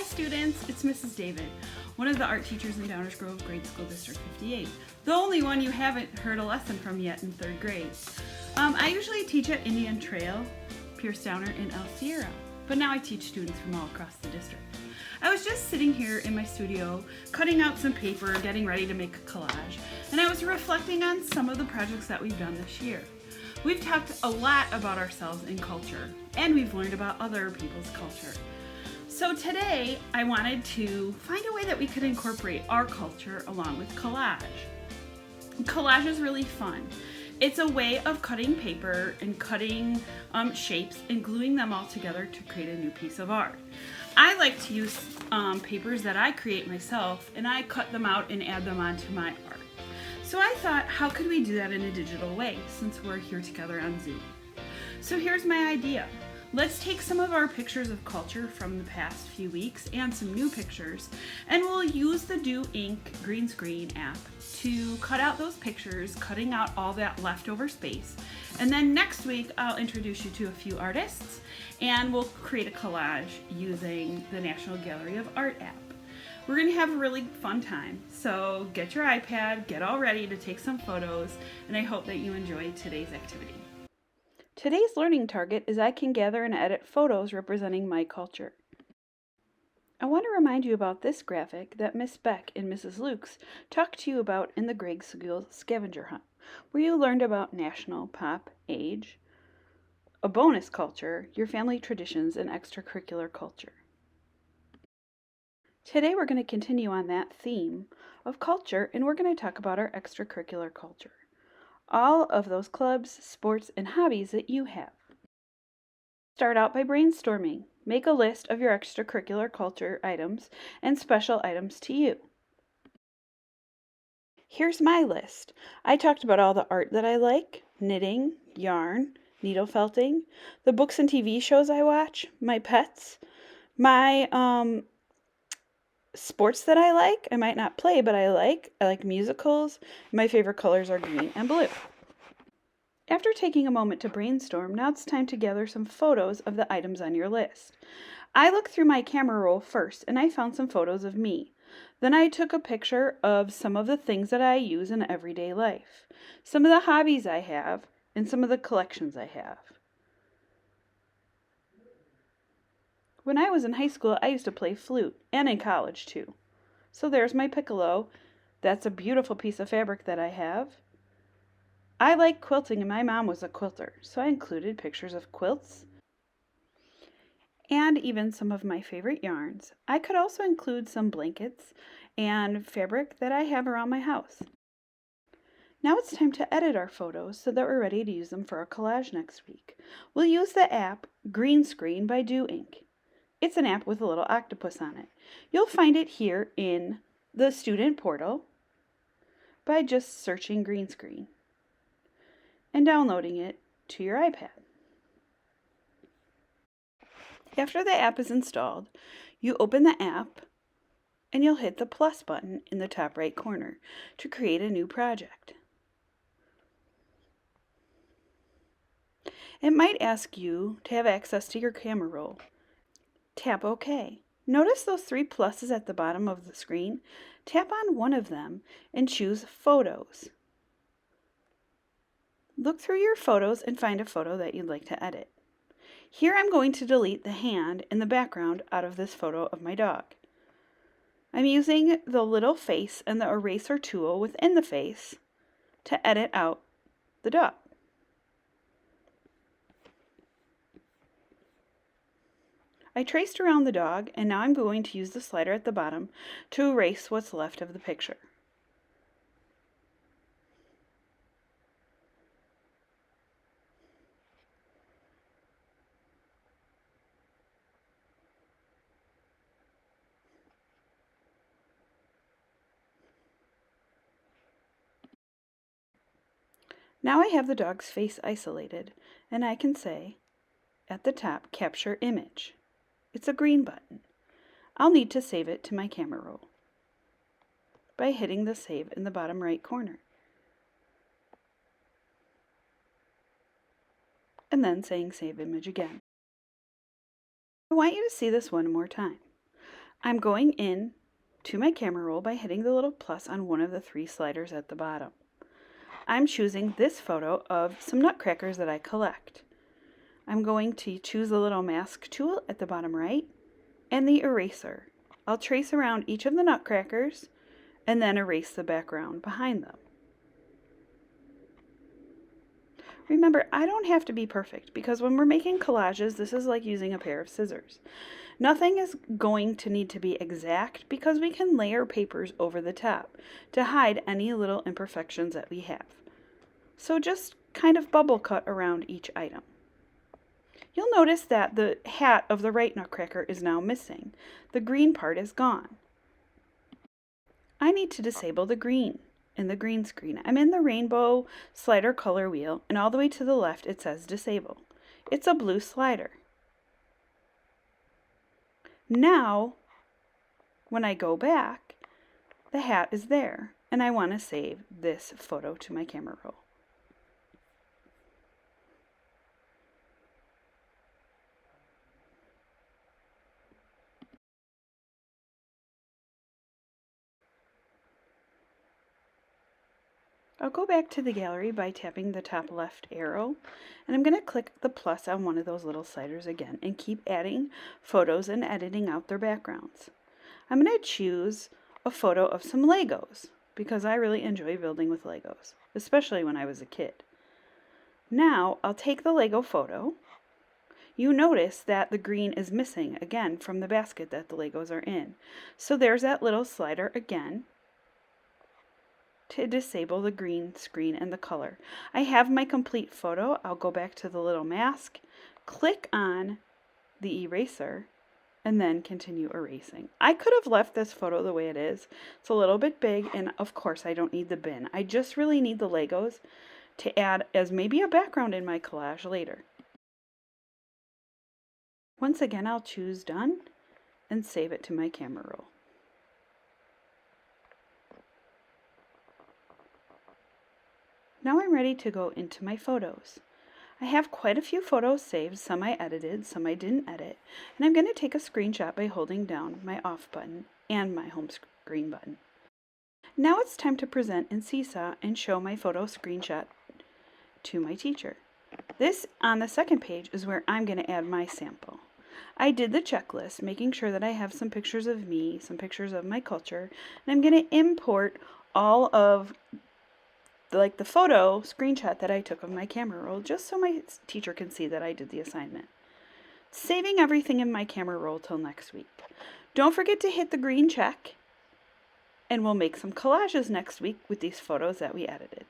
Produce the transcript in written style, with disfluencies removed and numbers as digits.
students, it's Mrs. David, one of the art teachers in Downers Grove Grade School District 58, the only one you haven't heard a lesson from yet in 3rd grade. I usually teach at Indian Trail, Pierce Downer, and El Sierra, but now I teach students from all across the district. I was just sitting here in my studio, cutting out some paper, getting ready to make a collage, and I was reflecting on some of the projects that we've done this year. We've talked a lot about ourselves and culture, and we've learned about other people's culture. So today, I wanted to find a way that we could incorporate our culture along with collage. Collage is really fun. It's a way of cutting paper and cutting shapes and gluing them all together to create a new piece of art. I like to use papers that I create myself, and I cut them out and add them onto my art. So I thought, how could we do that in a digital way since we're here together on Zoom? So here's my idea. Let's take some of our pictures of culture from the past few weeks and some new pictures, and we'll use the Do Ink green screen app to cut out those pictures, cutting out all that leftover space. And then next week, I'll introduce you to a few artists, and we'll create a collage using the National Gallery of Art app. We're gonna have a really fun time, so get your iPad, get all ready to take some photos, and I hope that you enjoy today's activity. Today's learning target is I can gather and edit photos representing my culture. I want to remind you about this graphic that Miss Beck and Mrs. Lukes talked to you about in the grade school scavenger hunt, where you learned about national, pop, age, a bonus culture, your family traditions, and extracurricular culture. Today we're going to continue on that theme of culture, and we're going to talk about our extracurricular culture. All of those clubs, sports, and hobbies that you have. Start out by brainstorming. Make a list of your extracurricular culture items and special items to you. Here's my list. I talked about all the art that I like, knitting, yarn, needle felting, the books and TV shows I watch, my pets, my sports that I like. I might not play, but I like musicals. My favorite colors are green and blue. After taking a moment to brainstorm, now it's time to gather some photos of the items on your list. I looked through my camera roll first, and I found some photos of me. Then I took a picture of some of the things that I use in everyday life, some of the hobbies I have, and some of the collections I have. When I was in high school, I used to play flute, and in college too. So there's my piccolo. That's a beautiful piece of fabric that I have. I like quilting, and my mom was a quilter, so I included pictures of quilts and even some of my favorite yarns. I could also include some blankets and fabric that I have around my house. Now it's time to edit our photos so that we're ready to use them for our collage next week. We'll use the app Green Screen by Do Ink. It's an app with a little octopus on it. You'll find it here in the student portal by just searching Green Screen and downloading it to your iPad. After the app is installed, you open the app and you'll hit the plus button in the top right corner to create a new project. It might ask you to have access to your camera roll. Tap OK. Notice those 3 pluses at the bottom of the screen? Tap on one of them and choose Photos. Look through your photos and find a photo that you'd like to edit. Here I'm going to delete the hand in the background out of this photo of my dog. I'm using the little face and the eraser tool within the face to edit out the dog. I traced around the dog, and now I'm going to use the slider at the bottom to erase what's left of the picture. Now I have the dog's face isolated, and I can say, at the top, Capture Image. It's a green button. I'll need to save it to my camera roll by hitting the Save in the bottom right corner, and then saying Save Image again. I want you to see this one more time. I'm going in to my camera roll by hitting the little plus on one of the 3 sliders at the bottom. I'm choosing this photo of some nutcrackers that I collect. I'm going to choose the little mask tool at the bottom right and the eraser. I'll trace around each of the nutcrackers and then erase the background behind them. Remember, I don't have to be perfect because when we're making collages, this is like using a pair of scissors. Nothing is going to need to be exact because we can layer papers over the top to hide any little imperfections that we have. So just kind of bubble cut around each item. You'll notice that the hat of the right nutcracker is now missing. The green part is gone. I need to disable the green in the green screen. I'm in the rainbow slider color wheel, and all the way to the left it says disable. It's a blue slider. Now, when I go back, the hat is there, and I want to save this photo to my camera roll. I'll go back to the gallery by tapping the top left arrow, and I'm going to click the plus on one of those little sliders again and keep adding photos and editing out their backgrounds. I'm going to choose a photo of some Legos because I really enjoy building with Legos, especially when I was a kid. Now I'll take the Lego photo. You notice that the green is missing again from the basket that the Legos are in. So there's that little slider again to disable the green screen and the color. I have my complete photo. I'll go back to the little mask, click on the eraser, and then continue erasing. I could have left this photo the way it is. It's a little bit big, and of course I don't need the bin. I just really need the Legos to add as maybe a background in my collage later. Once again, I'll choose done and save it to my camera roll. Now I'm ready to go into my photos. I have quite a few photos saved, some I edited, some I didn't edit, and I'm going to take a screenshot by holding down my off button and my home screen button. Now it's time to present in Seesaw and show my photo screenshot to my teacher. This on the second page is where I'm going to add my sample. I did the checklist, making sure that I have some pictures of me, some pictures of my culture, and I'm going to import all of the photo screenshot that I took of my camera roll just so my teacher can see that I did the assignment. Saving everything in my camera roll till next week. Don't forget to hit the green check, and we'll make some collages next week with these photos that we edited.